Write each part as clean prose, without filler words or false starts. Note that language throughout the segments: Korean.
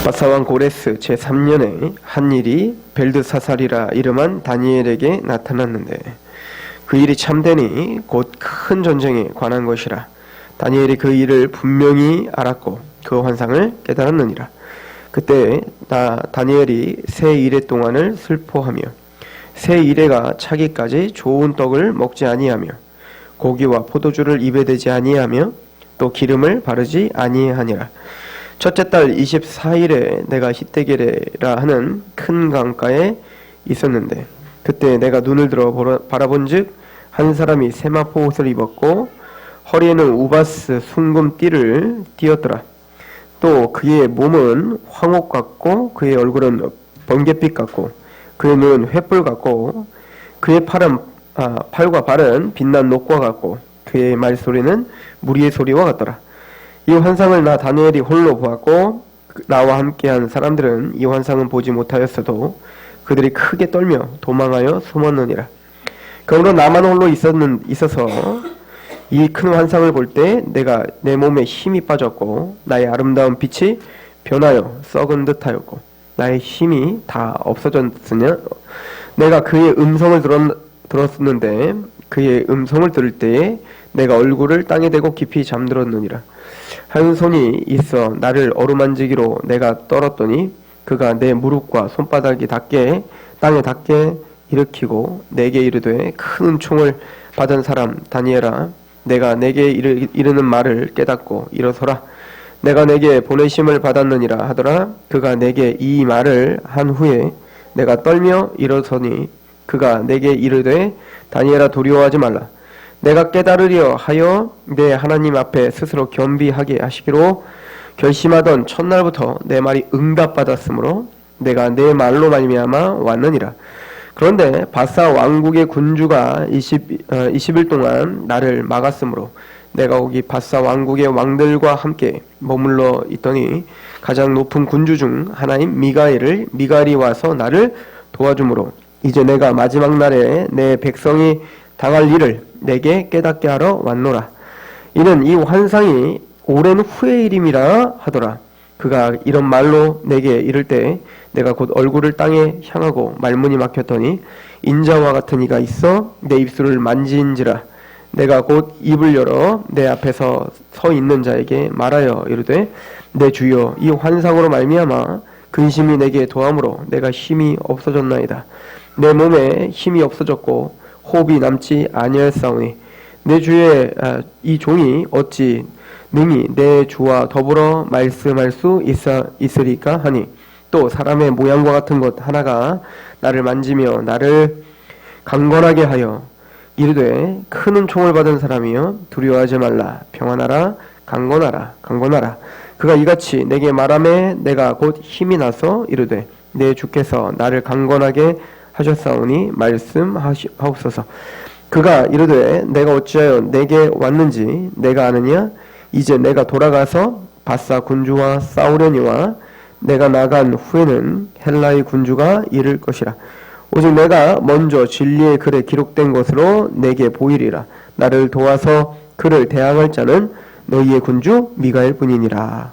바사왕 고레스 제3년에 한 일이 벨드사살이라 이름한 다니엘에게 나타났는데 그 일이 참되니 곧 큰 전쟁에 관한 것이라. 다니엘이 그 일을 분명히 알았고 그 환상을 깨달았느니라. 그때 다니엘이 새 이레 동안을 슬퍼하며 새 이레가 차기까지 좋은 떡을 먹지 아니하며 고기와 포도주를 입에 대지 아니하며 또 기름을 바르지 아니하니라. 첫째 달 24일에 내가 히데게레라 하는 큰 강가에 있었는데 그때 내가 눈을 들어 바라본즉 한 사람이 세마포 옷을 입었고 허리에는 우바스 순금 띠를 띠었더라. 또 그의 몸은 황옥 같고 그의 얼굴은 번갯빛 같고 그의 눈은 횃불 같고 그의 팔과 발은 빛난 녹과 같고 그의 말소리는 무리의 소리와 같더라. 이 환상을 나 다니엘이 홀로 보았고 나와 함께한 사람들은 이 환상은 보지 못하였어도 그들이 크게 떨며 도망하여 숨었느니라. 그러므로 나만 홀로 있어서 이 큰 환상을 볼 때 내가 내 몸에 힘이 빠졌고 나의 아름다운 빛이 변하여 썩은 듯하였고 나의 힘이 다 없어졌으냐. 내가 그의 음성을 들었는데 그의 음성을 들을 때에 내가 얼굴을 땅에 대고 깊이 잠들었느니라. 한 손이 있어 나를 어루만지기로 내가 떨었더니 그가 내 무릎과 손바닥이 땅에 닿게 일으키고 내게 이르되 큰 은총을 받은 사람 다니엘아, 내가 내게 이르는 말을 깨닫고 일어서라. 내가 내게 보내심을 받았느니라 하더라. 그가 내게 이 말을 한 후에 내가 떨며 일어서니 그가 내게 이르되 다니엘아, 두려워하지 말라. 내가 깨달으려 하여 내 하나님 앞에 스스로 겸비하게 하시기로 결심하던 첫날부터 내 말이 응답받았으므로 내가 내 말로 말미암아 왔느니라. 그런데 바사 왕국의 군주가 20일 동안 나를 막았으므로 내가 거기 바사 왕국의 왕들과 함께 머물러 있더니 가장 높은 군주 중 하나인 미갈이 와서 나를 도와주므로 이제 내가 마지막 날에 내 백성이 당할 일을 내게 깨닫게 하러 왔노라. 이는 이 환상이 오랜 후의 일임이라 하더라. 그가 이런 말로 내게 이를 때 내가 곧 얼굴을 땅에 향하고 말문이 막혔더니 인자와 같은 이가 있어 내 입술을 만진지라. 내가 곧 입을 열어 내 앞에서 서 있는 자에게 말하여 이르되 내 주여, 이 환상으로 말미암아 근심이 내게 더함으로 내가 힘이 없어졌나이다. 내 몸에 힘이 없어졌고 호흡이 남지 아니하였사오니 내 주의 이 종이 어찌 능히 내 주와 더불어 말씀할 수 있으리까 하니 또 사람의 모양과 같은 것 하나가 나를 만지며 나를 강건하게 하여 이르되 큰 은총을 받은 사람이여 두려워하지 말라. 평안하라. 강건하라. 그가 이같이 내게 말하매 내가 곧 힘이 나서 이르되 내 주께서 나를 강건하게 하셨사오니 말씀하옵소서. 그가 이르되 내가 어찌하여 내게 왔는지 내가 아느냐. 이제 내가 돌아가서 바사 군주와 싸우려니와 내가 나간 후에는 헬라의 군주가 이를 것이라. 오직 내가 먼저 진리의 글에 기록된 것으로 내게 보이리라. 나를 도와서 그를 대항할 자는 너희의 군주 미가엘 뿐이니라.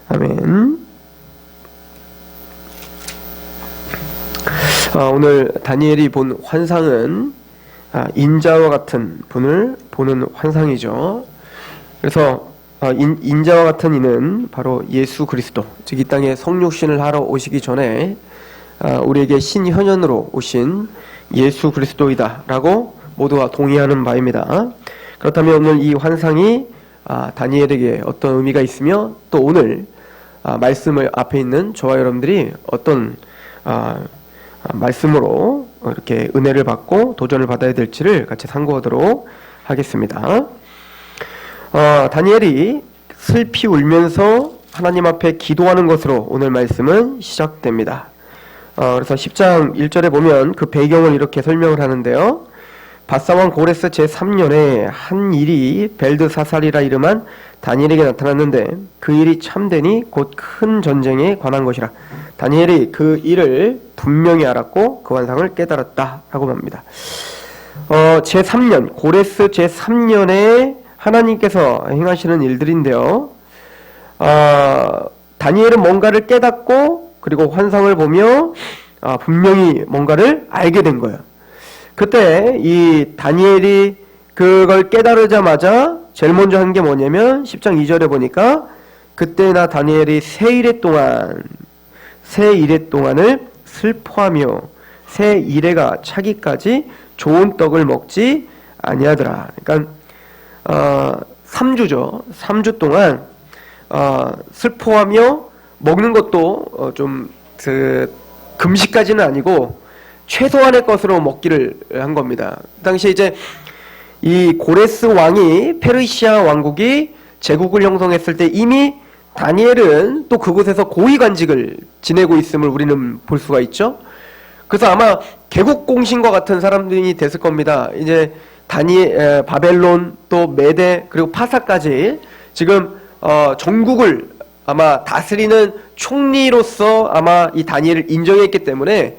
아멘. 오늘 다니엘이 본 환상은 인자와 같은 분을 보는 환상이죠. 그래서 인자와 같은 이는 바로 예수 그리스도, 즉 이 땅에 성육신을 하러 오시기 전에 우리에게 신현현으로 오신 예수 그리스도이다 라고 모두가 동의하는 바입니다. 그렇다면 오늘 이 환상이 다니엘에게 어떤 의미가 있으며 또 오늘 말씀을 앞에 있는 저와 여러분들이 어떤 말씀으로 이렇게 은혜를 받고 도전을 받아야 될지를 같이 상고하도록 하겠습니다. 다니엘이 슬피 울면서 하나님 앞에 기도하는 것으로 오늘 말씀은 시작됩니다. 그래서 10장 1절에 보면 그 배경을 이렇게 설명을 하는데요. 바사왕 고레스 제3년에 한 일이 벨드사살이라 이름한 다니엘에게 나타났는데 그 일이 참되니 곧 큰 전쟁에 관한 것이라. 다니엘이 그 일을 분명히 알았고 그 환상을 깨달았다 라고 합니다. 제3년 고레스 제3년에 하나님께서 행하시는 일들인데요. 다니엘은 뭔가를 깨닫고 그리고 환상을 보며 분명히 뭔가를 알게 된 거예요. 그때 이 다니엘이 그걸 깨달으자마자 제일 먼저 한 게 뭐냐면 10장 2절에 보니까 그때나 다니엘이 세 이래 동안을 슬퍼하며 새 이래가 차기까지 좋은 떡을 먹지 아니하더라. 그러니까 3주죠. 3주 동안 슬퍼하며 먹는 것도 좀 금식까지는 아니고 최소한의 것으로 먹기를 한 겁니다. 그 당시에 이제 이 고레스 왕이 페르시아 왕국이 제국을 형성했을 때 이미 다니엘은 또 그곳에서 고위관직을 지내고 있음을 우리는 볼 수가 있죠. 그래서 아마 개국공신과 같은 사람들이 됐을 겁니다. 이제 바벨론 또 메데 그리고 파사까지 지금 전국을 아마 다스리는 총리로서 아마 이 다니엘을 인정했기 때문에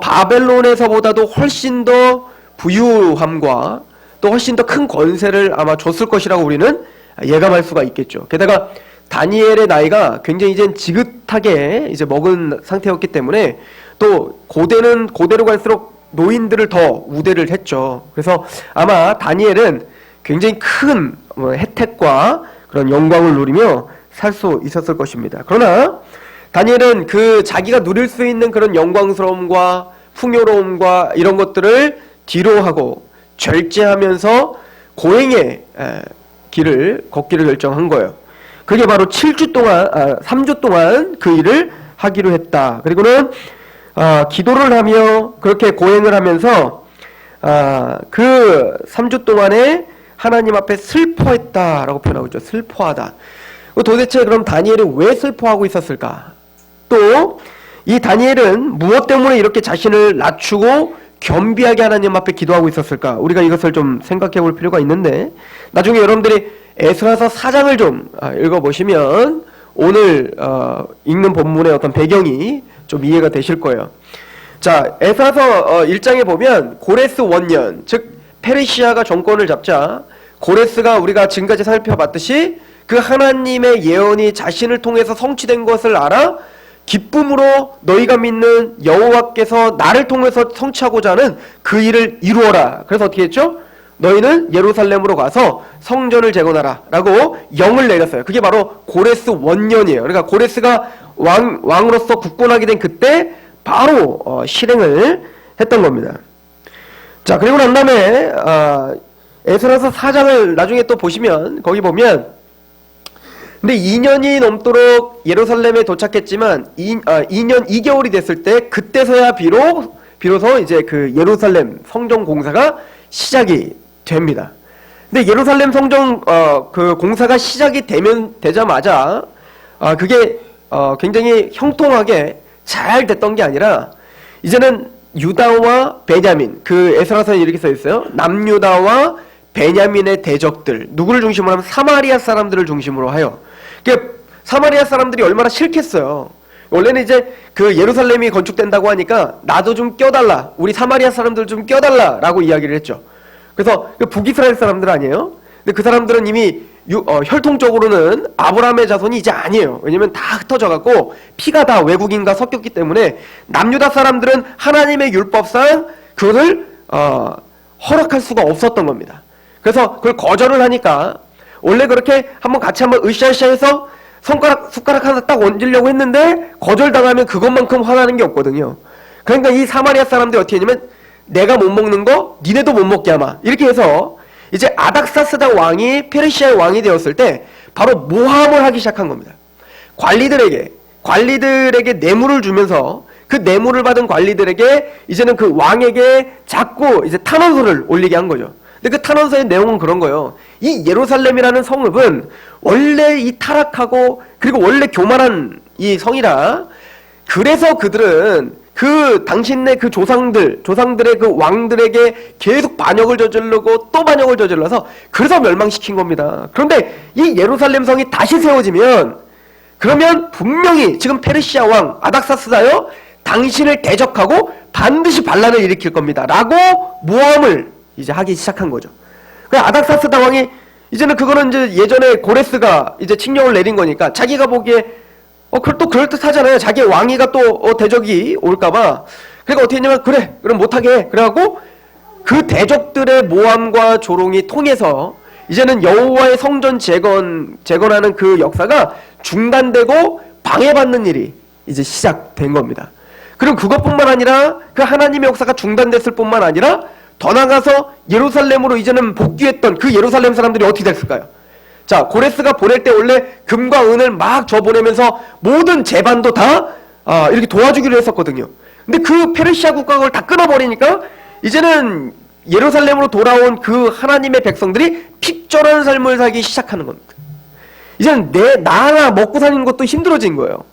바벨론에서보다도 훨씬 더 부유함과 또 훨씬 더 큰 권세를 아마 줬을 것이라고 우리는 예감할 수가 있겠죠. 게다가 다니엘의 나이가 굉장히 이제 지긋하게 이제 먹은 상태였기 때문에 또 고대로 갈수록 노인들을 더 우대를 했죠. 그래서 아마 다니엘은 굉장히 큰 혜택과 그런 영광을 누리며 살 수 있었을 것입니다. 그러나 다니엘은 그 자기가 누릴 수 있는 그런 영광스러움과 풍요로움과 이런 것들을 뒤로하고 절제하면서 고행의 길을 걷기를 결정한 거예요. 그게 바로 3주 동안 그 일을 하기로 했다. 그리고는 기도를 하며 그렇게 고행을 하면서 그 3주 동안에 하나님 앞에 슬퍼했다라고 표현하고 있죠. 슬퍼하다. 도대체 그럼 다니엘이 왜 슬퍼하고 있었을까? 또 이 다니엘은 무엇 때문에 이렇게 자신을 낮추고 겸비하게 하나님 앞에 기도하고 있었을까? 우리가 이것을 좀 생각해 볼 필요가 있는데 나중에 여러분들이 에스라서 4장을 좀 읽어보시면 오늘 읽는 본문의 어떤 배경이 좀 이해가 되실 거예요. 자, 에스라서 1장에 보면 고레스 원년, 즉 페르시아가 정권을 잡자 고레스가 우리가 지금까지 살펴봤듯이 그 하나님의 예언이 자신을 통해서 성취된 것을 알아 기쁨으로 너희가 믿는 여호와께서 나를 통해서 성취하고자 하는 그 일을 이루어라. 그래서 어떻게 했죠? 너희는 예루살렘으로 가서 성전을 재건하라 라고 영을 내렸어요. 그게 바로 고레스 원년이에요. 그러니까 고레스가 왕으로서 국권하게 된 그때 바로 실행을 했던 겁니다. 자, 그리고 난 다음에 에스라서 4장을 나중에 또 보시면 거기 보면 근데 2년이 넘도록 예루살렘에 도착했지만 2년 2개월이 됐을 때 그때서야 비로소 이제 그 예루살렘 성전 공사가 시작이 됩니다. 근데 예루살렘 성전 그 공사가 시작이 되자마자 그게 굉장히 형통하게 잘 됐던 게 아니라 이제는 유다와 베냐민, 그 에스라서에 이렇게 써 있어요. 남유다와 베냐민의 대적들, 누구를 중심으로 하면 사마리아 사람들을 중심으로 하여. 사마리아 사람들이 얼마나 싫겠어요. 원래는 이제 그 예루살렘이 건축된다고 하니까 나도 좀 껴달라, 우리 사마리아 사람들 좀 껴달라 라고 이야기를 했죠. 그래서 그 북이스라엘 사람들 아니에요. 근데 그 사람들은 이미 혈통적으로는 아브라함의 자손이 이제 아니에요. 왜냐면 다 흩어져 갖고 피가 다 외국인과 섞였기 때문에 남유다 사람들은 하나님의 율법상 그것을 허락할 수가 없었던 겁니다. 그래서 그걸 거절을 하니까 원래 그렇게 같이 한번 으쌰으쌰해서 숟가락 하나 딱 얹으려고 했는데 거절당하면 그것만큼 화나는 게 없거든요. 그러니까 이 사마리아 사람들이 어떻게 했냐면 내가 못 먹는 거 니네도 못 먹게 하마, 이렇게 해서 이제 아닥사스다 왕이 페르시아의 왕이 되었을 때 바로 모함을 하기 시작한 겁니다. 관리들에게 뇌물을 주면서 그 뇌물을 받은 관리들에게 이제는 그 왕에게 자꾸 이제 탄원서를 올리게 한 거죠. 근데 그 탄원서의 내용은 그런 거예요. 이 예루살렘이라는 성읍은 원래 이 타락하고 그리고 원래 교만한 이 성이라, 그래서 그들은 그 당신네 그 조상들의 그 왕들에게 계속 반역을 저지르고 또 반역을 저질러서 그래서 멸망시킨 겁니다. 그런데 이 예루살렘 성이 다시 세워지면 그러면 분명히 지금 페르시아 왕 아닥사스다요, 당신을 대적하고 반드시 반란을 일으킬 겁니다 라고 모함을 이제 하기 시작한 거죠. 그 아닥사스다 왕이 이제는 그거는 이제 예전에 고레스가 이제 칙령을 내린 거니까 자기가 보기에 그걸 또 그럴듯하잖아요. 자기의 왕위가 또 대적이 올까봐. 그러니까 어떻게 했냐면, 그래, 그럼 못하게 해. 그래갖고 그 대적들의 모함과 조롱이 통해서 이제는 여호와의 성전 재건하는 그 역사가 중단되고 방해받는 일이 이제 시작된 겁니다. 그리고 그것뿐만 아니라 그 하나님의 역사가 중단됐을 뿐만 아니라 더 나가서 예루살렘으로 이제는 복귀했던 그 예루살렘 사람들이 어떻게 됐을까요? 자, 고레스가 보낼 때 원래 금과 은을 막 줘 보내면서 모든 재반도 다 이렇게 도와주기로 했었거든요. 근데 그 페르시아 국가가 그걸 다 끊어버리니까 이제는 예루살렘으로 돌아온 그 하나님의 백성들이 핍절한 삶을 살기 시작하는 겁니다. 이제는 나 하나 먹고 사는 것도 힘들어진 거예요.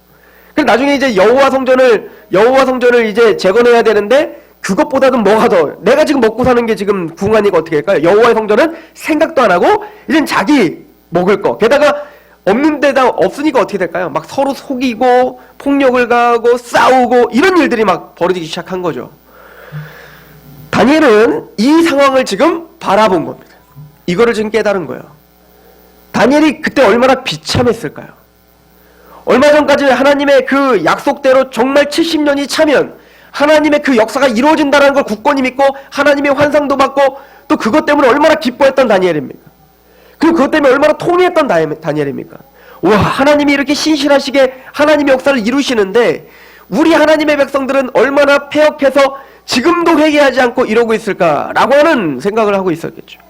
그래서 나중에 이제 여호와 성전을 이제 재건해야 되는데 그것보다는 뭐가 더, 내가 지금 먹고 사는 게 지금 궁하니까 어떻게 할까요? 여호와의 성전은 생각도 안 하고 이젠 자기 먹을 거, 게다가 없는 데다 없으니까 어떻게 될까요? 막 서로 속이고 폭력을 가하고 싸우고 이런 일들이 막 벌어지기 시작한 거죠. 다니엘은 이 상황을 지금 바라본 겁니다. 이거를 지금 깨달은 거예요. 다니엘이 그때 얼마나 비참했을까요? 얼마 전까지 하나님의 그 약속대로 정말 70년이 차면 하나님의 그 역사가 이루어진다는 걸 굳건히 믿고 하나님의 환상도 받고 또 그것 때문에 얼마나 기뻐했던 다니엘입니까? 그리고 그것 때문에 얼마나 통회했던 다니엘입니까? 와, 하나님이 이렇게 신실하시게 하나님의 역사를 이루시는데 우리 하나님의 백성들은 얼마나 패역해서 지금도 회개하지 않고 이러고 있을까라고 하는 생각을 하고 있었겠죠.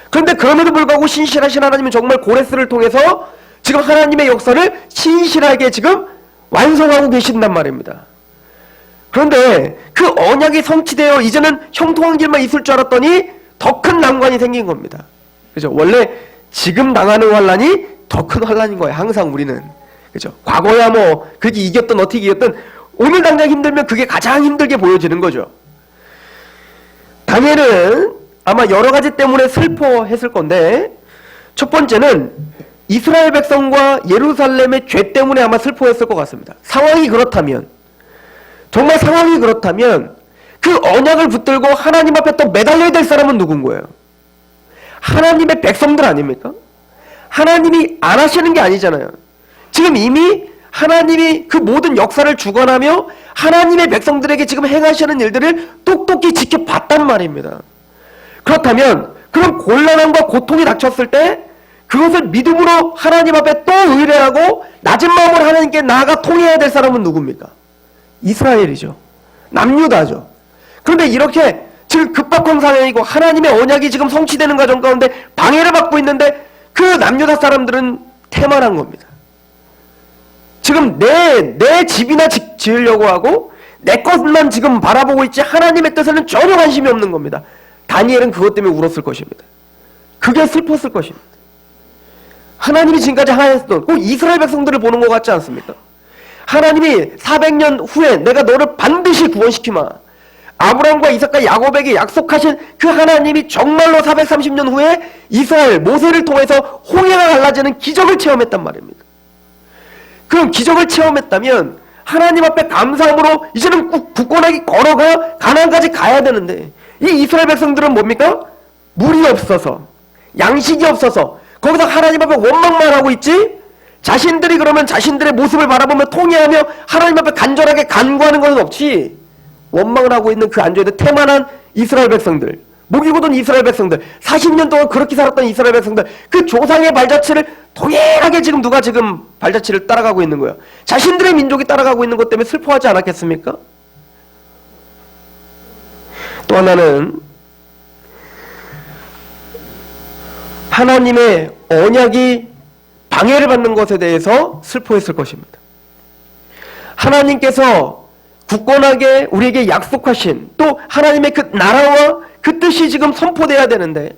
그런데 그럼에도 불구하고 신실하신 하나님은 정말 고레스를 통해서 지금 하나님의 역사를 신실하게 지금 완성하고 계신단 말입니다. 그런데 그 언약이 성취되어 이제는 형통한 길만 있을 줄 알았더니 더 큰 난관이 생긴 겁니다. 그죠? 원래 지금 당하는 환란이 더 큰 환란인 거예요. 항상 우리는. 그죠? 과거야 뭐 그게 이겼든 어떻게 이겼든 오늘 당장 힘들면 그게 가장 힘들게 보여지는 거죠. 다니엘은 아마 여러 가지 때문에 슬퍼했을 건데 첫 번째는 이스라엘 백성과 예루살렘의 죄 때문에 아마 슬퍼했을 것 같습니다. 상황이 그렇다면, 정말 상황이 그렇다면 그 언약을 붙들고 하나님 앞에 또 매달려야 될 사람은 누군 거예요? 하나님의 백성들 아닙니까? 하나님이 안 하시는 게 아니잖아요. 지금 이미 하나님이 그 모든 역사를 주관하며 하나님의 백성들에게 지금 행하시는 일들을 똑똑히 지켜봤단 말입니다. 그렇다면 그런 곤란함과 고통이 닥쳤을 때 그것을 믿음으로 하나님 앞에 또 의뢰하고 낮은 마음으로 하나님께 나아가 통해야 될 사람은 누굽니까? 이스라엘이죠. 남유다죠. 그런데 이렇게 지금 급박한 상황이고 하나님의 언약이 지금 성취되는 과정 가운데 방해를 받고 있는데 그 남유다 사람들은 태만한 겁니다. 지금 내 집이나 지으려고 하고 내 것만 지금 바라보고 있지 하나님의 뜻에는 전혀 관심이 없는 겁니다. 다니엘은 그것 때문에 울었을 것입니다. 그게 슬펐을 것입니다. 하나님이 지금까지 하였던 꼭 이스라엘 백성들을 보는 것 같지 않습니까? 하나님이 400년 후에 내가 너를 반드시 구원시키마. 아브라함과 이삭과 야곱에게 약속하신 그 하나님이 정말로 430년 후에 이스라엘 모세를 통해서 홍해가 갈라지는 기적을 체험했단 말입니다. 그럼 기적을 체험했다면 하나님 앞에 감사함으로 이제는 굳건하게 걸어가 가나안까지 가야 되는데 이 이스라엘 백성들은 뭡니까? 물이 없어서 양식이 없어서 거기서 하나님 앞에 원망만 하고 있지 자신들이 그러면 자신들의 모습을 바라보며 통회하며 하나님 앞에 간절하게 간구하는 것은 없이 원망을 하고 있는 그 앉아있는 태만한 이스라엘 백성들, 목이 굳은 이스라엘 백성들, 40년 동안 그렇게 살았던 이스라엘 백성들, 그 조상의 발자취를 동일하게 지금 누가 지금 발자취를 따라가고 있는 거예요? 자신들의 민족이 따라가고 있는 것 때문에 슬퍼하지 않았겠습니까? 또 하나는 하나님의 언약이 방해를 받는 것에 대해서 슬퍼했을 것입니다. 하나님께서 굳건하게 우리에게 약속하신 또 하나님의 그 나라와 그 뜻이 지금 선포돼야 되는데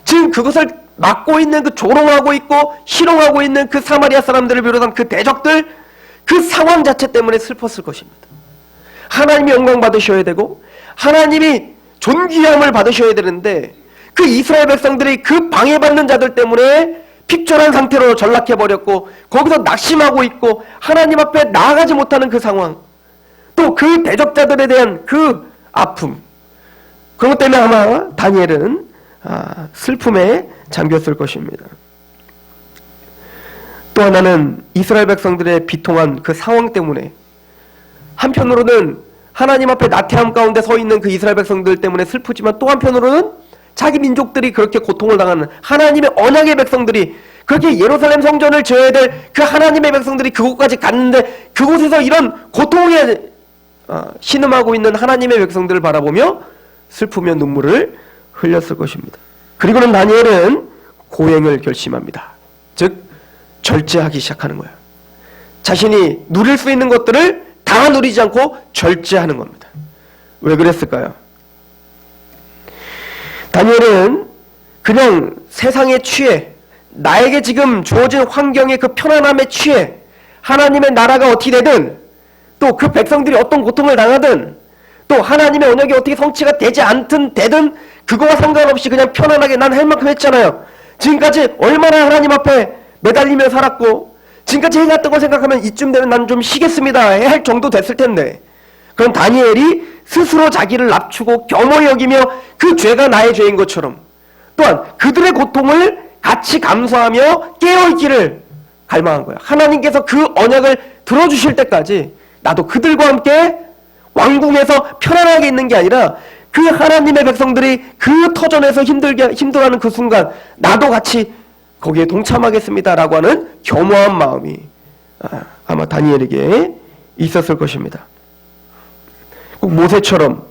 지금 그것을 막고 있는 그 조롱하고 있고 희롱하고 있는 그 사마리아 사람들을 비롯한 그 대적들 그 상황 자체 때문에 슬펐을 것입니다. 하나님이 영광 받으셔야 되고 하나님이 존귀함을 받으셔야 되는데 그 이스라엘 백성들이 그 방해받는 자들 때문에 핍절한 상태로 전락해버렸고 거기서 낙심하고 있고 하나님 앞에 나아가지 못하는 그 상황 또 그 대적자들에 대한 그 아픔 그런 것 때문에 아마 다니엘은 슬픔에 잠겼을 것입니다. 또 하나는 이스라엘 백성들의 비통한 그 상황 때문에, 한편으로는 하나님 앞에 나태함 가운데 서 있는 그 이스라엘 백성들 때문에 슬프지만, 또 한편으로는 자기 민족들이 그렇게 고통을 당하는, 하나님의 언약의 백성들이, 그렇게 예루살렘 성전을 지어야 될 그 하나님의 백성들이 그곳까지 갔는데 그곳에서 이런 고통에 신음하고 있는 하나님의 백성들을 바라보며 슬프며 눈물을 흘렸을 것입니다. 그리고는 다니엘은 고행을 결심합니다. 즉 절제하기 시작하는 거예요. 자신이 누릴 수 있는 것들을 다 누리지 않고 절제하는 겁니다. 왜 그랬을까요? 다니엘은 그냥 세상에 취해, 나에게 지금 주어진 환경의 그 편안함에 취해, 하나님의 나라가 어떻게 되든, 또 그 백성들이 어떤 고통을 당하든, 또 하나님의 언약이 어떻게 성취가 되지 않든 되든 그거와 상관없이 그냥 편안하게 난 할 만큼 했잖아요. 지금까지 얼마나 하나님 앞에 매달리며 살았고, 지금까지 해놨던 거 생각하면 이쯤 되면 난 좀 쉬겠습니다 할 정도 됐을 텐데, 그럼 다니엘이 스스로 자기를 낮추고 겸허히 여기며 그 죄가 나의 죄인 것처럼, 또한 그들의 고통을 같이 감수하며 깨어있기를 갈망한 거야. 하나님께서 그 언약을 들어주실 때까지 나도 그들과 함께 왕궁에서 편안하게 있는 게 아니라, 그 하나님의 백성들이 그 터전에서 힘들어하는 그 순간 나도 같이 거기에 동참하겠습니다라고 하는 겸허한 마음이 아마 다니엘에게 있었을 것입니다. 꼭 모세처럼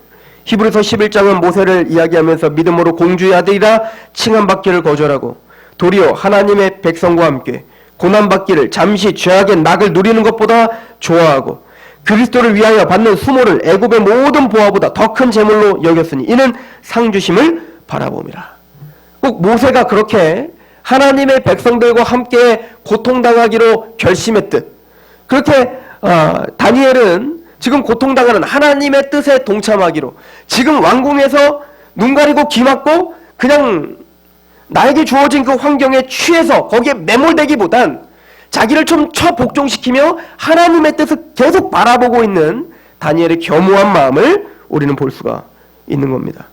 히브리서 11장은 모세를 이야기하면서 믿음으로 공주의 아들이라 칭함받기를 거절하고 도리어 하나님의 백성과 함께 고난받기를, 잠시 죄악의 낙을 누리는 것보다 좋아하고 그리스도를 위하여 받는 수모를 애굽의 모든 보화보다 더 큰 재물로 여겼으니 이는 상주심을 바라봄이라. 꼭 모세가 그렇게 하나님의 백성들과 함께 고통당하기로 결심했듯, 그렇게 다니엘은 지금 고통당하는 하나님의 뜻에 동참하기로, 지금 왕궁에서 눈 가리고 귀 막고 그냥 나에게 주어진 그 환경에 취해서 거기에 매몰되기보단 자기를 좀 복종시키며 하나님의 뜻을 계속 바라보고 있는 다니엘의 겸허한 마음을 우리는 볼 수가 있는 겁니다.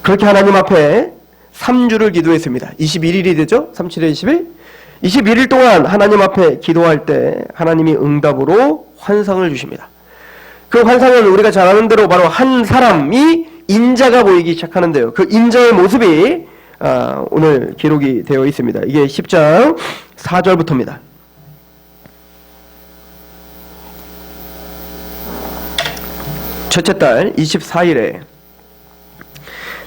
그렇게 하나님 앞에 3주를 기도했습니다. 21일이 되죠? 37에 20일? 21일 동안 하나님 앞에 기도할 때 하나님이 응답으로 환상을 주십니다. 그 환상은 우리가 잘 아는 대로 바로 한 사람이 인자가 보이기 시작하는데요. 그 인자의 모습이 오늘 기록이 되어 있습니다. 이게 10장 4절부터입니다. 첫째 달 24일에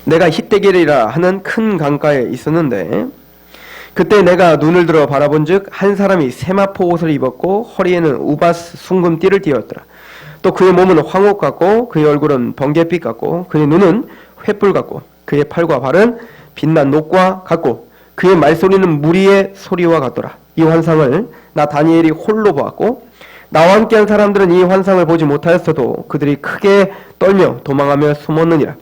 내가 힛대겔이라 하는 큰 강가에 있었는데, 그때 내가 눈을 들어 바라본즉 한 사람이 세마포 옷을 입었고 허리에는 우바스 순금띠를 띠었더라. 또 그의 몸은 황옥 같고 그의 얼굴은 번갯빛 같고 그의 눈은 횃불 같고 그의 팔과 발은 빛난 녹과 같고 그의 말소리는 무리의 소리와 같더라. 이 환상을 나 다니엘이 홀로 보았고 나와 함께한 사람들은 이 환상을 보지 못하였어도 그들이 크게 떨며 도망하며 숨었느니라.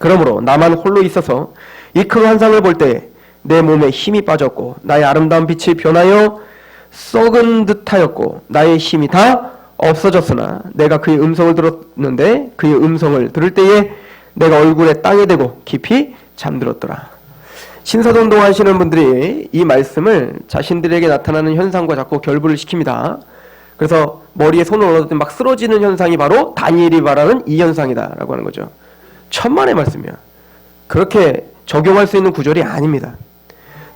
그러므로 나만 홀로 있어서 이 큰 환상을 볼 때 내 몸에 힘이 빠졌고 나의 아름다운 빛이 변하여 썩은 듯하였고 나의 힘이 다 없어졌으나 내가 그의 음성을 들었는데 그의 음성을 들을 때에 내가 얼굴에 땅에 대고 깊이 잠들었더라. 신사동동 하시는 분들이 이 말씀을 자신들에게 나타나는 현상과 자꾸 결부를 시킵니다. 그래서 머리에 손을 얹을 때 막 쓰러지는 현상이 바로 다니엘이 말하는 이 현상이다라고 하는 거죠. 천만의 말씀이야. 그렇게 적용할 수 있는 구절이 아닙니다.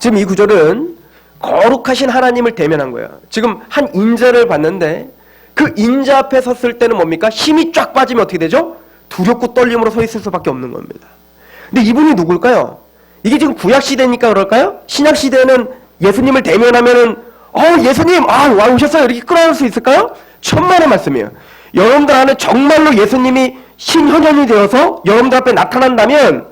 지금 이 구절은 거룩하신 하나님을 대면한 거예요. 지금 한 인자를 봤는데 그 인자 앞에 섰을 때는 뭡니까? 힘이 쫙 빠지면 어떻게 되죠? 두렵고 떨림으로 서 있을 수밖에 없는 겁니다. 근데 이분이 누굴까요? 이게 지금 구약시대니까 그럴까요? 신약시대는 예수님을 대면하면은 예수님 와 오셨어요 이렇게 끌어올 수 있을까요? 천만의 말씀이에요. 여러분들 안에 정말로 예수님이 신현현이 되어서 여러분들 앞에 나타난다면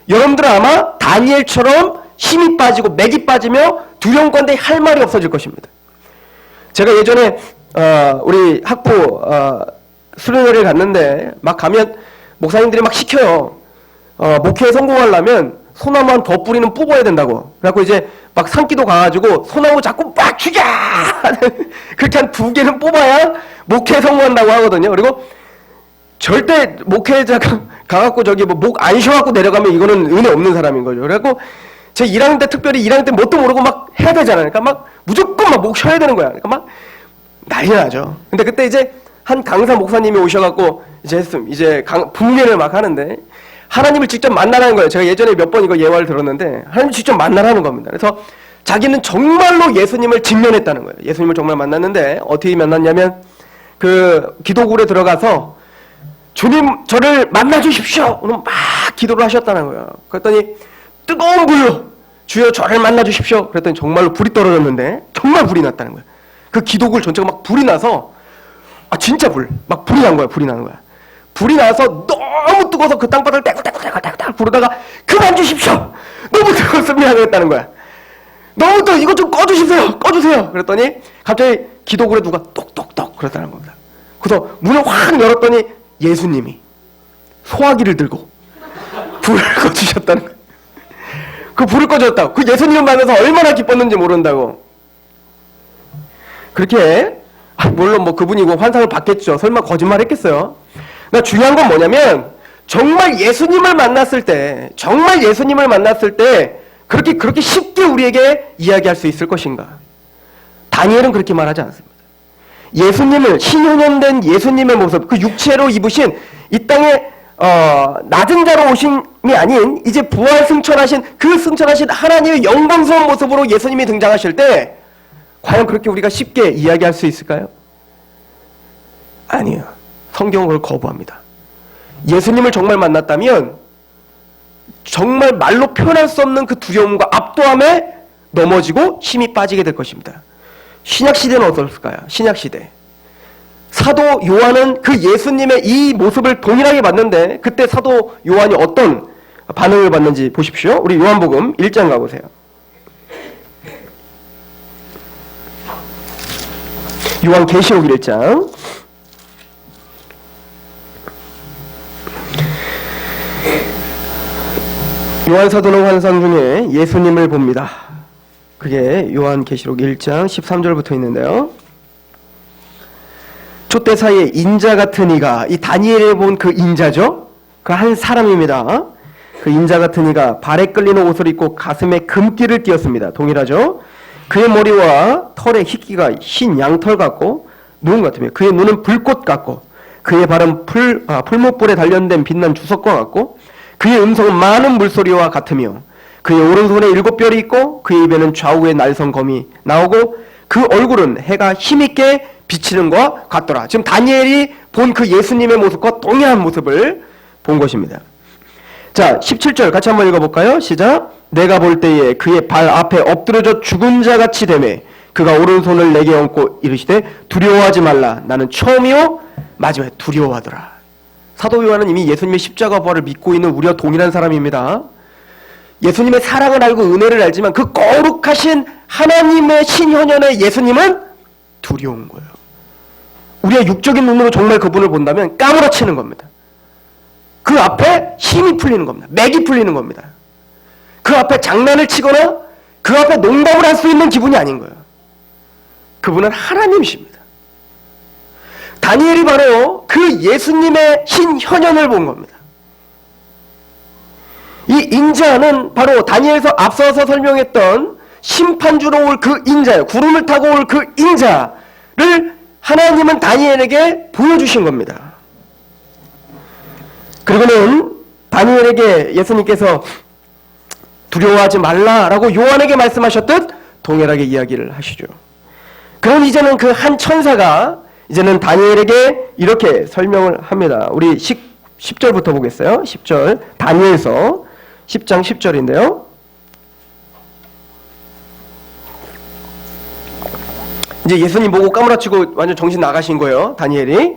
여러분들은 아마 다니엘처럼 힘이 빠지고 맥이 빠지며 두려운 건데 할 말이 없어질 것입니다. 제가 예전에 우리 학부 수련회를 갔는데 막 가면 목사님들이 막 시켜요. 목회에 성공하려면 소나무 한 더 뿌리는 뽑아야 된다고. 그래갖고 이제 막 산기도 가가지고 소나무 자꾸 막 죽여! 그렇게 한 2개는 뽑아야 목회에 성공한다고 하거든요. 그리고 절대 목회자 가갖고 저기 뭐 목 안 쉬어갖고 내려가면 이거는 은혜 없는 사람인 거죠. 그래갖고 제 1학년 때 특별히 1학년 때 뭣도 모르고 막 해야 되잖아요. 그러니까 막 무조건 막 목 쉬어야 되는 거야. 그러니까 막 난리 나죠. 근데 그때 이제 한 강사 목사님이 오셔갖고 이제 분개를 막 하는데 하나님을 직접 만나라는 거예요. 제가 예전에 몇 번 이거 예화를 들었는데 하나님을 직접 만나라는 겁니다. 그래서 자기는 정말로 예수님을 직면했다는 거예요. 예수님을 정말 만났는데 어떻게 만났냐면 그 기도굴에 들어가서 주님 저를 만나주십시오. 오늘 막 기도를 하셨다는 거예요. 그랬더니 뜨거운 불로 주여 저를 만나주십시오. 그랬더니 정말로 불이 떨어졌는데 정말 불이 났다는 거예요. 그 기도굴 전체가 막 불이 나서 진짜 막 불이 난 거야. 불이 나는 거야. 불이 나서 너무 뜨거워서 그 땅바닥을 떼굴떼굴 부르다가 그만 주십시오. 너무 뜨겁습니다. 그랬다는 거야. 너무 뜨거워. 이거 좀 꺼주세요. 그랬더니 갑자기 기도굴에 누가 똑똑똑 그랬다는 겁니다. 그래서 문을 확 열었더니 예수님이 소화기를 들고 불을 꺼주셨다는 거야. 그 불을 꺼주셨다고. 그 예수님을 만나서 얼마나 기뻤는지 모른다고. 그렇게 물론 뭐 그분이 환상을 받겠죠. 설마 거짓말 했겠어요? 그러니까 중요한 건 뭐냐면 정말 예수님을 만났을 때 그렇게 쉽게 우리에게 이야기할 수 있을 것인가? 다니엘은 그렇게 말하지 않습니다. 예수님을 신현현된 예수님의 모습, 그 육체로 입으신 이 땅에 낮은 자로 오심이 아닌 이제 부활 승천하신 하나님의 영광스러운 모습으로 예수님이 등장하실 때 과연 그렇게 우리가 쉽게 이야기할 수 있을까요? 아니에요. 성경은 그걸 거부합니다. 예수님을 정말 만났다면 정말 말로 표현할 수 없는 그 두려움과 압도함에 넘어지고 힘이 빠지게 될 것입니다. 신약시대는 어떨까요? 신약시대. 사도 요한은 그 예수님의 이 모습을 동일하게 봤는데 그때 사도 요한이 어떤 반응을 받는지 보십시오. 우리 요한복음 1장 가보세요. 요한계시록 1장. 요한사도는 환상 중에 예수님을 봅니다. 그게 요한계시록 1장 13절부터 있는데요. 촛대 사이에 인자 같은 이가, 이 다니엘이 본 그 인자죠? 그 한 사람입니다. 그 인자 같은 이가 발에 끌리는 옷을 입고 가슴에 금띠를 띄었습니다. 동일하죠? 그의 머리와 털의 희기가 흰 양털 같고 눈 같으며 그의 눈은 불꽃 같고 그의 발은 풀무불에 단련된 빛난 주석과 같고 그의 음성은 많은 물소리와 같으며 그의 오른손에 7뼈리 있고 그의 입에는 좌우에 날성검이 나오고 그 얼굴은 해가 힘있게 비치는 것과 같더라. 지금 다니엘이 본 그 예수님의 모습과 동일한 모습을 본 것입니다. 자, 17절 같이 한번 읽어볼까요? 시작. 내가 볼 때에 그의 발 앞에 엎드려져 죽은 자같이 되매 그가 오른손을 내게 얹고 이르시되 두려워하지 말라. 나는 처음이요 마지막에 두려워하더라. 사도 요한은 이미 예수님의 십자가 부활을 믿고 있는 우리와 동일한 사람입니다. 예수님의 사랑을 알고 은혜를 알지만 그 거룩하신 하나님의 신현현의 예수님은 두려운 거예요. 우리가 육적인 눈으로 정말 그분을 본다면 까무러치는 겁니다. 그 앞에 힘이 풀리는 겁니다. 맥이 풀리는 겁니다. 그 앞에 장난을 치거나 그 앞에 농담을 할 수 있는 기분이 아닌 거예요. 그분은 하나님이십니다. 다니엘이 바로 그 예수님의 신현현을 본 겁니다. 이 인자는 바로 다니엘에서 앞서서 설명했던 심판주로 올 그 인자예요. 구름을 타고 올 그 인자를 하나님은 다니엘에게 보여주신 겁니다. 그리고는 다니엘에게 예수님께서 두려워하지 말라라고 요한에게 말씀하셨듯 동일하게 이야기를 하시죠. 그럼 이제는 그 한 천사가 이제는 다니엘에게 이렇게 설명을 합니다. 우리 10절부터 보겠어요. 10절 다니엘서 10장 10절인데요. 이제 예수님 보고 까무라치고 완전 정신 나가신 거예요. 다니엘이.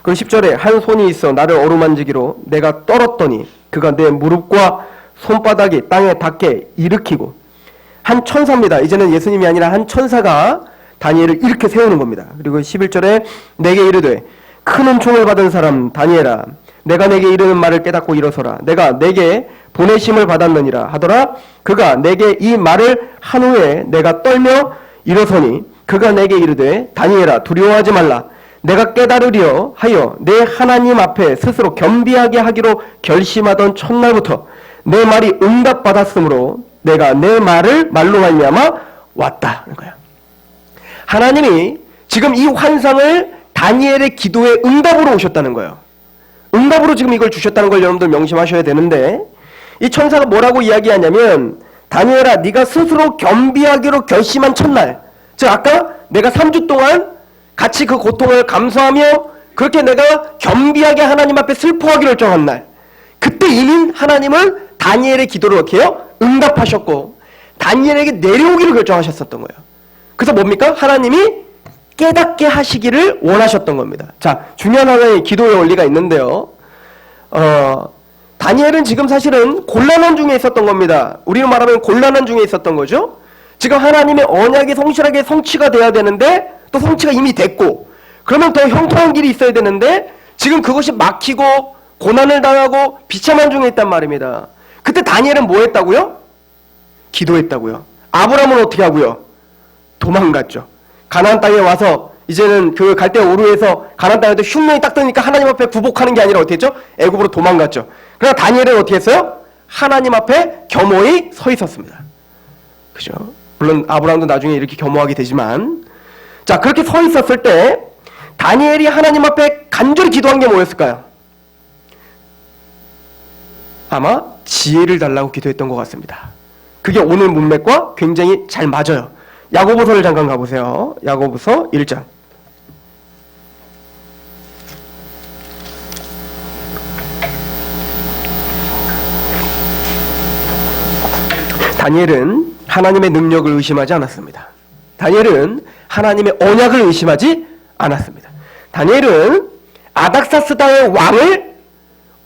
그리고 10절에 한 손이 있어 나를 어루만지기로 내가 떨었더니 그가 내 무릎과 손바닥이 땅에 닿게 일으키고 한 천사입니다. 이제는 예수님이 아니라 한 천사가 다니엘을 이렇게 세우는 겁니다. 그리고 11절에 내게 이르되 큰 은총을 받은 사람 다니엘아 내가 내게 이르는 말을 깨닫고 일어서라. 내가 내게 보내심을 받았느니라 하더라. 그가 내게 이 말을 한 후에 내가 떨며 일어서니 그가 내게 이르되 다니엘아 두려워하지 말라. 내가 깨달으려 하여 내 하나님 앞에 스스로 겸비하게 하기로 결심하던 첫날부터 내 말이 응답받았으므로 내가 내 말로 말미암아 왔다 하는 거야. 하나님이 지금 이 환상을 다니엘의 기도에 응답으로 오셨다는 거예요. 응답으로 지금 이걸 주셨다는 걸 여러분들 명심하셔야 되는데, 이 천사가 뭐라고 이야기하냐면, 다니엘아, 네가 스스로 겸비하기로 결심한 첫날, 즉 아까 내가 3주 동안 같이 그 고통을 감수하며 그렇게 내가 겸비하게 하나님 앞에 슬퍼하기로 결정한 날, 그때 이미 하나님은 다니엘의 기도를 어떻게 해요? 응답하셨고 다니엘에게 내려오기를 결정하셨었던 거예요. 그래서 뭡니까? 하나님이 깨닫게 하시기를 원하셨던 겁니다. 자, 중요한 하나의 기도의 원리가 있는데요. 다니엘은 지금 사실은 곤란한 중에 있었던 겁니다. 우리로 말하면 곤란한 중에 있었던 거죠. 지금 하나님의 언약이 성실하게 성취가 돼야 되는데 또 성취가 이미 됐고, 그러면 더 형통한 길이 있어야 되는데 지금 그것이 막히고 고난을 당하고 비참한 중에 있단 말입니다. 그때 다니엘은 뭐 했다고요? 기도했다고요. 아브라함은 어떻게 하고요? 도망갔죠. 가나안 땅에 와서 이제는 그 갈대아 우르에서 가나안 땅에도 흉년이 딱 뜨니까 하나님 앞에 굴복하는 게 아니라 어떻게 했죠? 애굽으로 도망갔죠. 그러나 다니엘은 어떻게 했어요? 하나님 앞에 겸허히 서 있었습니다. 그죠? 물론 아브라함도 나중에 이렇게 겸허하게 되지만, 자, 그렇게 서 있었을 때 다니엘이 하나님 앞에 간절히 기도한 게 뭐였을까요? 아마 지혜를 달라고 기도했던 것 같습니다. 그게 오늘 문맥과 굉장히 잘 맞아요. 야고보서를 잠깐 가보세요. 야고보서 1장. 다니엘은 하나님의 능력을 의심하지 않았습니다. 다니엘은 하나님의 언약을 의심하지 않았습니다. 다니엘은 아닥사스다의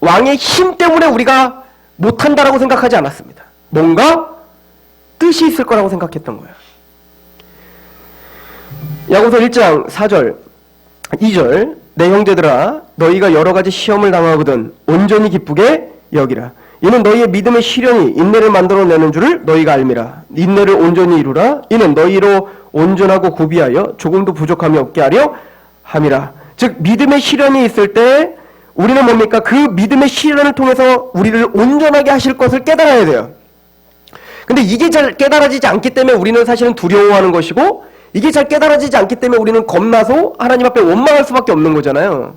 왕의 힘 때문에 우리가 못한다라고 생각하지 않았습니다. 뭔가 뜻이 있을 거라고 생각했던 거예요. 야고보서 1장 4절 2절 내 형제들아 너희가 여러 가지 시험을 당하거든 온전히 기쁘게 여기라. 이는 너희의 믿음의 시련이 인내를 만들어내는 줄을 너희가 알미라. 인내를 온전히 이루라. 이는 너희로 온전하고 구비하여 조금도 부족함이 없게 하려 함이라. 즉 믿음의 시련이 있을 때 우리는 뭡니까? 그 믿음의 시련을 통해서 우리를 온전하게 하실 것을 깨달아야 돼요. 근데 이게 잘 깨달아지지 않기 때문에 우리는 사실은 두려워하는 것이고, 이게 잘 깨달아지지 않기 때문에 우리는 겁나서 하나님 앞에 원망할 수밖에 없는 거잖아요.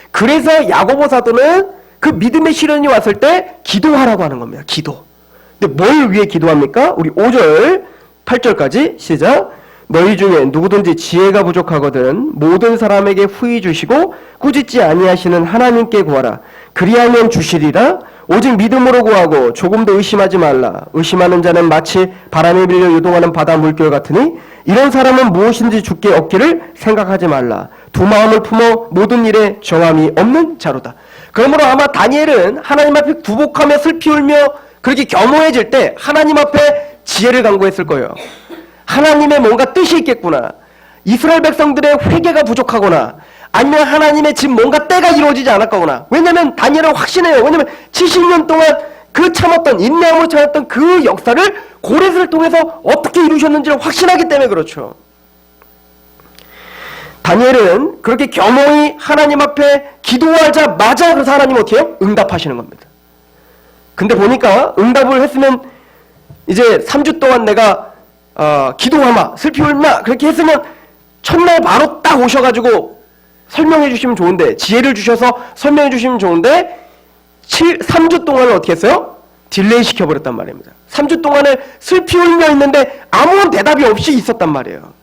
그래서 야고보 사도는 그 믿음의 시련이 왔을 때 기도하라고 하는 겁니다. 기도. 근데 뭘 위해 기도합니까? 우리 5절 8절까지 시작. 너희 중에 누구든지 지혜가 부족하거든 모든 사람에게 후히 주시고 꾸짖지 아니하시는 하나님께 구하라. 그리하면 주시리라. 오직 믿음으로 구하고 조금도 의심하지 말라. 의심하는 자는 마치 바람에 밀려 요동하는 바다 물결 같으니 이런 사람은 무엇인지 주께 얻기를 생각하지 말라. 두 마음을 품어 모든 일에 정함이 없는 자로다. 그러므로 아마 다니엘은 하나님 앞에 굴복하며 슬피 울며 그렇게 겸허해질 때 하나님 앞에 지혜를 간구했을 거예요. 하나님의 뭔가 뜻이 있겠구나. 이스라엘 백성들의 회개가 부족하거나 아니면 하나님의 지금 뭔가 때가 이루어지지 않았거나. 왜냐하면 다니엘은 확신해요. 왜냐하면 70년 동안 그 참았던 인내함으로 참았던 그 역사를 고레스를 통해서 어떻게 이루셨는지를 확신하기 때문에 그렇죠. 다니엘은 그렇게 겸허히 하나님 앞에 기도하자마자 그래서 하나님 어떻게 해요? 응답하시는 겁니다. 근데 보니까 응답을 했으면 이제 3주 동안 내가 기도하마 슬피 울마 그렇게 했으면 첫날 바로 딱 오셔가지고 설명해 주시면 좋은데, 지혜를 주셔서 설명해 주시면 좋은데 3주 동안을 어떻게 했어요? 딜레이 시켜버렸단 말입니다. 3주 동안을 슬피 울며 있는데 아무런 대답이 없이 있었단 말이에요.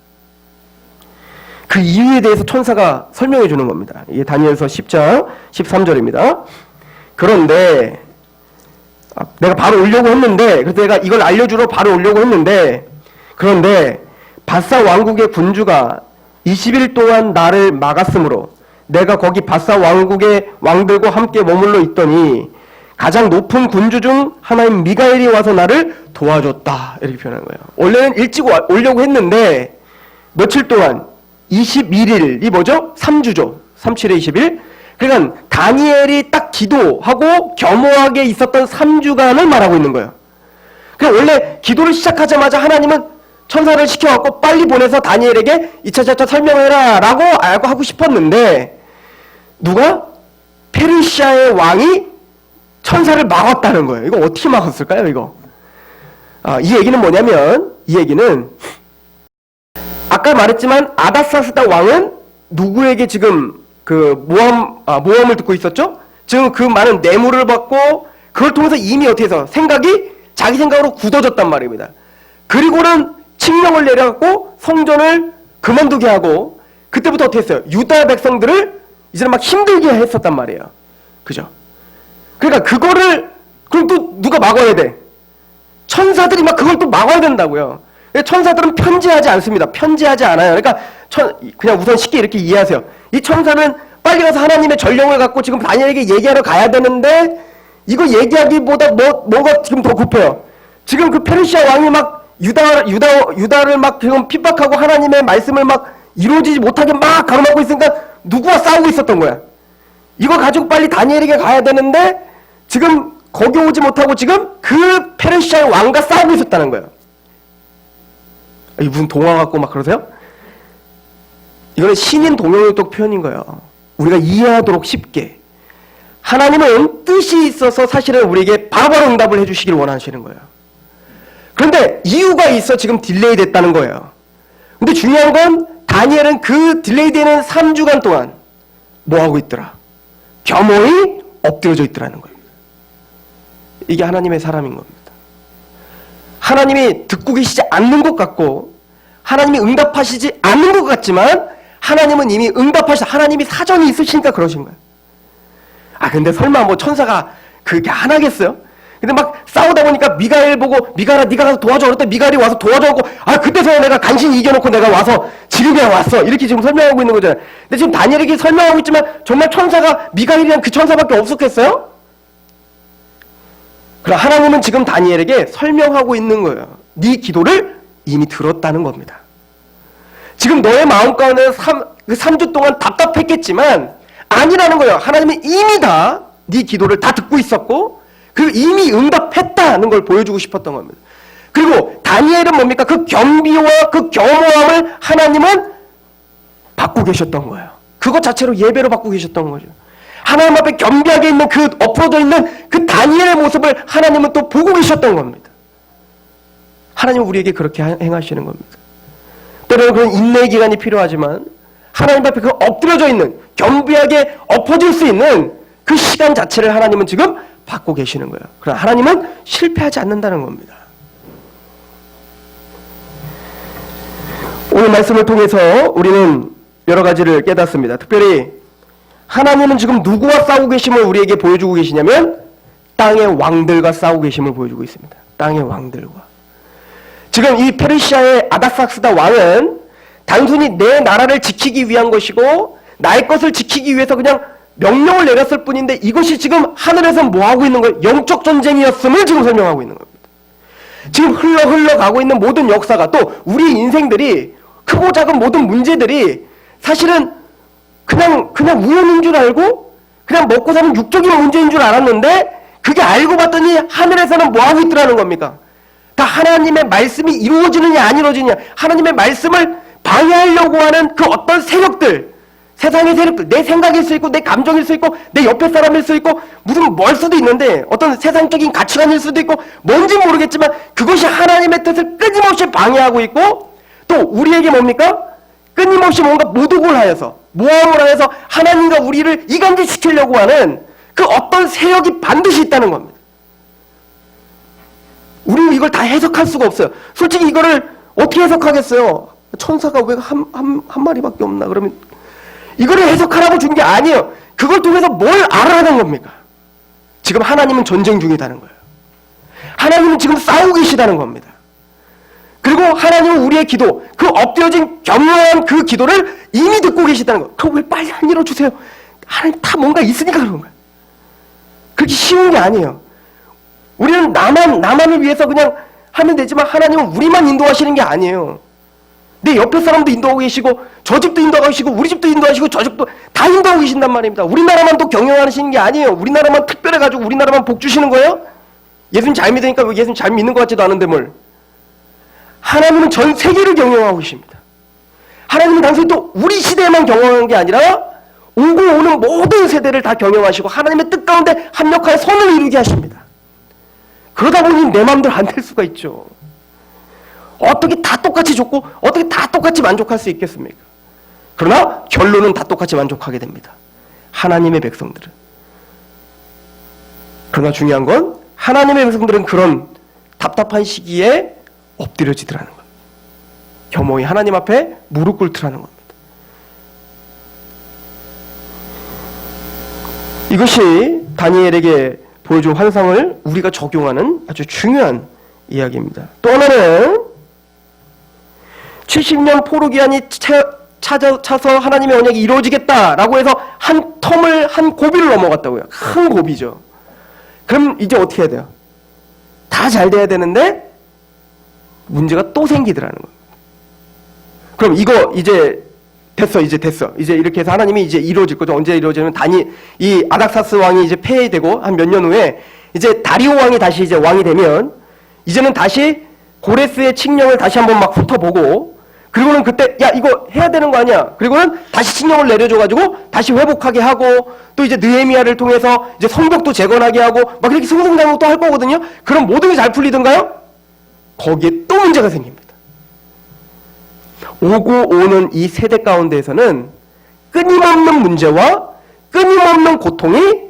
그 이유에 대해서 천사가 설명해 주는 겁니다. 이게 다니엘서 10장 13절입니다. 그런데 내가 바로 오려고 했는데, 그래서 내가 이걸 알려주러 바로 오려고 했는데, 그런데 바사 왕국의 군주가 20일 동안 나를 막았으므로 내가 거기 바사 왕국의 왕들과 함께 머물러 있더니 가장 높은 군주 중 하나인 미가엘이 와서 나를 도와줬다. 이렇게 표현한 거예요. 원래는 일찍 오려고 했는데 며칠 동안 21일이 뭐죠? 3주죠. 37에 20일. 그러니까 다니엘이 딱 기도하고 겸허하게 있었던 3주간을 말하고 있는 거예요. 그러니까 원래 기도를 시작하자마자 하나님은 천사를 시켜갖고 빨리 보내서 다니엘에게 이차저차 설명해라 라고 하고 싶었는데, 누가? 페르시아의 왕이 천사를 막았다는 거예요. 이거 어떻게 막았을까요, 이거? 이 얘기는 뭐냐면, 이 얘기는 아까 말했지만 아닥사스다 왕은 누구에게 지금 그 모함을 듣고 있었죠? 지금 그 많은 뇌물을 받고 그걸 통해서 이미 어떻게 해서 생각이 자기 생각으로 굳어졌단 말입니다. 그리고는 칙령을 내려갖고 성전을 그만두게 하고 그때부터 어떻게 했어요? 유다 백성들을 이제는 막 힘들게 했었단 말이에요. 그죠? 그러니까 그거를 그럼 또 누가 막아야 돼? 천사들이 막 그걸 또 막아야 된다고요. 천사들은 편지하지 않습니다. 편지하지 않아요. 그러니까 그냥 우선 쉽게 이렇게 이해하세요. 이 천사는 빨리 가서 하나님의 전령을 갖고 지금 다니엘에게 얘기하러 가야 되는데 이거 얘기하기보다 뭐가 지금 더 급해요. 지금 그 페르시아 왕이 막 유다를 막 지금 핍박하고 하나님의 말씀을 막 이루어지지 못하게 막 가로막고 있으니까 누구와 싸우고 있었던 거야. 이거 가지고 빨리 다니엘에게 가야 되는데 지금 거기 오지 못하고 지금 그 페르시아의 왕과 싸우고 있었다는 거예요. 무슨 동화 같고 막 그러세요? 이거는 신인 동요적 표현인 거예요. 우리가 이해하도록 쉽게. 하나님은 뜻이 있어서 사실은 우리에게 바로바로 응답을 해주시길 원하시는 거예요. 그런데 이유가 있어 지금 딜레이 됐다는 거예요. 근데 중요한 건 다니엘은 그 딜레이 되는 3주간 동안 뭐 하고 있더라? 겸허히 엎드려져 있더라는 거예요. 이게 하나님의 사람인 겁니다. 하나님이 듣고 계시지 않는 것 같고 하나님이 응답하시지 않는 것 같지만 하나님은 이미 하나님이 사전이 있으시니까 그러신 거예요. 근데 설마 뭐 천사가 그렇게 안 하겠어요? 근데 막 싸우다 보니까 미가엘 보고 미가라 네가 가서 도와줘 그랬더니 미가엘이 와서 도와줘갖고 그때서야 내가 간신히 이겨놓고 내가 와서 지금이야 왔어 이렇게 지금 설명하고 있는 거잖아요. 근데 지금 다니엘에게 설명하고 있지만 정말 천사가 미가엘이란 그 천사밖에 없었겠어요? 그럼 하나님은 지금 다니엘에게 설명하고 있는 거예요. 네 기도를 이미 들었다는 겁니다. 지금 너의 마음 가운데 3주 동안 답답했겠지만 아니라는 거예요. 하나님은 이미 다 네 기도를 다 듣고 있었고 그리고 이미 응답했다는 걸 보여주고 싶었던 겁니다. 그리고 다니엘은 뭡니까? 그 겸비와 그 겸허함을 하나님은 받고 계셨던 거예요. 그것 자체로 예배로 받고 계셨던 거죠. 하나님 앞에 겸비하게 있는 그 엎어져 있는 그 다니엘의 모습을 하나님은 또 보고 계셨던 겁니다. 하나님은 우리에게 그렇게 행하시는 겁니다. 때로는 그런 인내의 기간이 필요하지만 하나님 앞에 그 엎드려져 있는 겸비하게 엎어질 수 있는 그 시간 자체를 하나님은 지금 받고 계시는 거예요. 그러나 하나님은 실패하지 않는다는 겁니다. 오늘 말씀을 통해서 우리는 여러 가지를 깨닫습니다. 특별히 하나님은 지금 누구와 싸우고 계심을 우리에게 보여주고 계시냐면 땅의 왕들과 싸우고 계심을 보여주고 있습니다. 땅의 왕들과. 지금 이 페르시아의 아닥사스다 왕은 단순히 내 나라를 지키기 위한 것이고 나의 것을 지키기 위해서 그냥 명령을 내렸을 뿐인데 이것이 지금 하늘에서 뭐하고 있는 거예요? 영적 전쟁이었음을 지금 설명하고 있는 겁니다. 지금 흘러가고 있는 모든 역사가 또 우리 인생들이 크고 작은 모든 문제들이 사실은 그냥 우연인 줄 알고 그냥 먹고 사는 육적인 문제인 줄 알았는데 그게 알고 봤더니 하늘에서는 뭐하고 있더라는 겁니까? 다 하나님의 말씀이 이루어지느냐 안 이루어지느냐 하나님의 말씀을 방해하려고 하는 그 어떤 세력들 세상의 세력들 내 생각일 수 있고 내 감정일 수 있고 내 옆에 사람일 수 있고 무슨 뭘 수도 있는데 어떤 세상적인 가치관일 수도 있고 뭔지는 모르겠지만 그것이 하나님의 뜻을 끊임없이 방해하고 있고 또 우리에게 뭡니까? 끊임없이 뭔가 모독을 하여서 모함을 하여서 하나님과 우리를 이간질시키려고 하는 그 어떤 세력이 반드시 있다는 겁니다. 우리는 이걸 다 해석할 수가 없어요. 솔직히 이거를 어떻게 해석하겠어요? 천사가 왜 한 마리밖에 없나? 그러면 이거를 해석하라고 준 게 아니에요. 그걸 통해서 뭘 알아라는 겁니까? 지금 하나님은 전쟁 중이다는 거예요. 하나님은 지금 싸우고 계시다는 겁니다. 그리고 하나님은 우리의 기도, 그 엎드려진 겸허한 그 기도를 이미 듣고 계시다는 거예요. 그럼 왜 빨리 안 이뤄주세요? 하나님 다 뭔가 있으니까 그런 거예요. 그렇게 쉬운 게 아니에요. 우리는 나만을 위해서 그냥 하면 되지만 하나님은 우리만 인도하시는 게 아니에요. 내 옆에 사람도 인도하고 계시고 저 집도 인도하고 계시고 우리 집도 인도하시고 저 집도 다 인도하고 계신단 말입니다. 우리나라만 또 경영하시는 게 아니에요. 우리나라만 특별해가지고 우리나라만 복 주시는 거예요? 예수님 잘 믿으니까 왜 예수님 잘 믿는 것 같지도 않은데 뭘. 하나님은 전 세계를 경영하고 계십니다. 하나님은 당신이 또 우리 시대에만 경영하는 게 아니라 오고 오는 모든 세대를 다 경영하시고 하나님의 뜻 가운데 합력하여 선을 이루게 하십니다. 그러다 보니 내 마음대로 안 될 수가 있죠. 어떻게 다 똑같이 좋고 어떻게 다 똑같이 만족할 수 있겠습니까? 그러나 결론은 다 똑같이 만족하게 됩니다. 하나님의 백성들은. 그러나 중요한 건 하나님의 백성들은 그런 답답한 시기에 엎드려지더라는 겁니다. 겸허히 하나님 앞에 무릎 꿇더라는 겁니다. 이것이 다니엘에게 보여준 환상을 우리가 적용하는 아주 중요한 이야기입니다. 또 하나는 70년 포로 기한이 차서 하나님의 언약이 이루어지겠다라고 해서 한 고비를 넘어갔다고요. 큰 고비죠. 그럼 이제 어떻게 해야 돼요? 다 잘 돼야 되는데 문제가 또 생기더라는 거예요. 그럼 이거 이제 됐어. 이제 이렇게 해서 하나님이 이제 이루어질 거죠. 언제 이루어지면 이 아닥사스 왕이 이제 폐위되고 한 몇 년 후에 이제 다리오 왕이 다시 이제 왕이 되면 이제는 다시 고레스의 칙령을 다시 한번 막 훑어보고 그리고는 그때 야 이거 해야 되는 거 아니야. 그리고는 다시 칙령을 내려줘가지고 다시 회복하게 하고 또 이제 느헤미야를 통해서 이제 성벽도 재건하게 하고 막 이렇게 승승장구 또 할 거거든요. 그럼 모든 게 잘 풀리던가요? 거기에 또 문제가 생깁니다. 오고 오는 이 세대 가운데에서는 끊임없는 문제와 끊임없는 고통이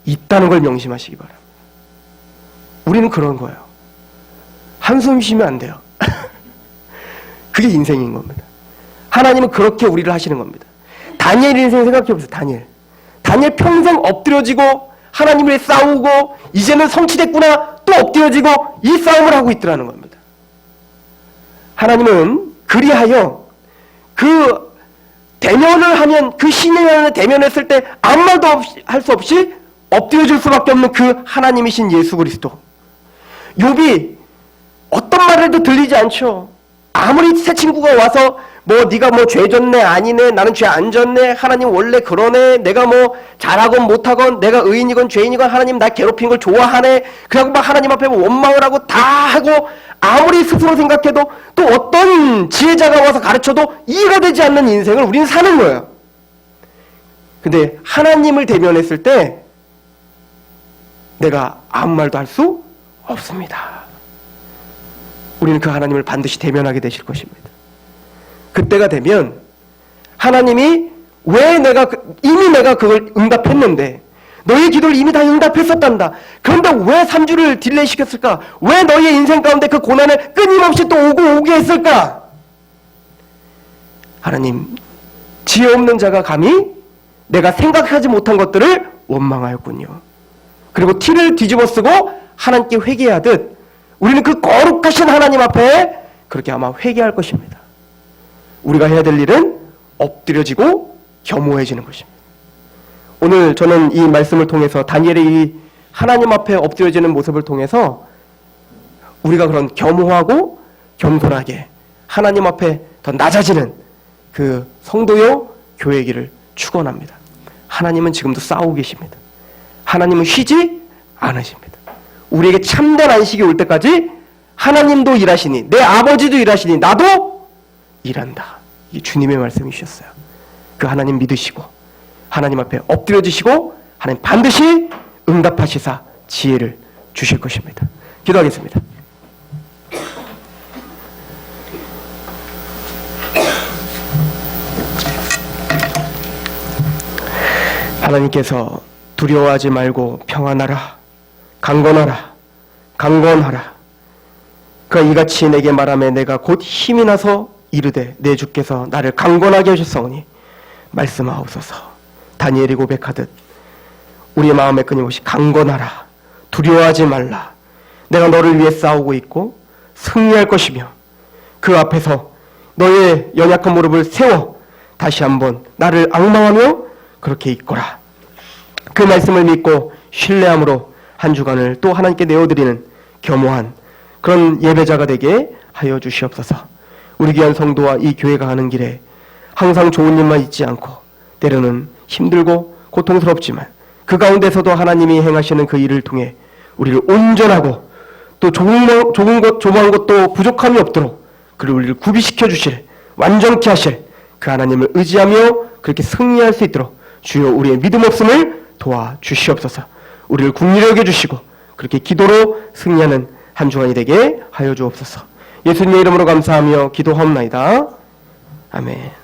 있다는 걸 명심하시기 바랍니다. 우리는 그런 거예요. 한숨 쉬면 안 돼요. 그게 인생인 겁니다. 하나님은 그렇게 우리를 하시는 겁니다. 다니엘 인생 생각해보세요. 다니엘 평생 엎드려지고 하나님을 싸우고 이제는 성취됐구나 또 엎드려지고 이 싸움을 하고 있더라는 겁니다. 하나님은 그리하여 그 대면을 하면 그 신의 대면했을 때 아무 말도 할 수 없이 엎드려질 수밖에 없는 그 하나님이신 예수 그리스도. 욥이 어떤 말을 해도 들리지 않죠. 아무리 새 친구가 와서 뭐 네가 뭐 죄 졌네 아니네 나는 죄 안 졌네 하나님 원래 그러네 내가 뭐 잘하건 못하건 내가 의인이건 죄인이건 하나님 나 괴롭힌 걸 좋아하네 그래갖고 막 하나님 앞에 원망을 하고 다 하고 아무리 스스로 생각해도 또 어떤 지혜자가 와서 가르쳐도 이해가 되지 않는 인생을 우리는 사는 거예요. 근데 하나님을 대면했을 때 내가 아무 말도 할 수 없습니다. 우리는 그 하나님을 반드시 대면하게 되실 것입니다. 그때가 되면 하나님이 왜 이미 내가 그걸 응답했는데 너의 기도를 이미 다 응답했었단다. 그런데 왜 3주를 딜레이 시켰을까? 왜 너의 인생 가운데 그 고난을 끊임없이 또 오게 했을까? 하나님, 지혜 없는 자가 감히 내가 생각하지 못한 것들을 원망하였군요. 그리고 티를 뒤집어 쓰고 하나님께 회개하듯 우리는 그 거룩하신 하나님 앞에 그렇게 아마 회개할 것입니다. 우리가 해야 될 일은 엎드려지고 겸허해지는 것입니다. 오늘 저는 이 말씀을 통해서 다니엘의 이 하나님 앞에 엎드려지는 모습을 통해서 우리가 그런 겸허하고 겸손하게 하나님 앞에 더 낮아지는 그 성도요 교회이기를 축원합니다. 하나님은 지금도 싸우고 계십니다. 하나님은 쉬지 않으십니다. 우리에게 참된 안식이 올 때까지 하나님도 일하시니 내 아버지도 일하시니 나도 일한다. 이게 주님의 말씀이셨어요. 그 하나님 믿으시고 하나님 앞에 엎드려지시고 하나님 반드시 응답하시사 지혜를 주실 것입니다. 기도하겠습니다. 하나님께서 두려워하지 말고 평안하라, 강건하라. 그가 이같이 내게 말하며 내가 곧 힘이 나서 이르되 내 주께서 나를 강건하게 하셨사오니 말씀하옵소서. 다니엘이 고백하듯 우리의 마음에 끊임없이 강건하라, 두려워하지 말라. 내가 너를 위해 싸우고 있고 승리할 것이며 그 앞에서 너의 연약한 무릎을 세워 다시 한번 나를 앙망하며 그렇게 있거라. 그 말씀을 믿고 신뢰함으로 한 주간을 또 하나님께 내어드리는 겸허한 그런 예배자가 되게 하여 주시옵소서. 우리 귀한 성도와 이 교회가 가는 길에 항상 좋은 일만 있지 않고 때로는 힘들고 고통스럽지만 그 가운데서도 하나님이 행하시는 그 일을 통해 우리를 온전하고 또 조그만 것도 부족함이 없도록 그리고 우리를 구비시켜 주실 완전케 하실 그 하나님을 의지하며 그렇게 승리할 수 있도록 주여 우리의 믿음 없음을 도와주시옵소서. 우리를 긍휼히 여겨 주시고 그렇게 기도로 승리하는 한 주간이 되게 하여 주옵소서. 예수님의 이름으로 감사하며 기도하옵나이다. 아멘.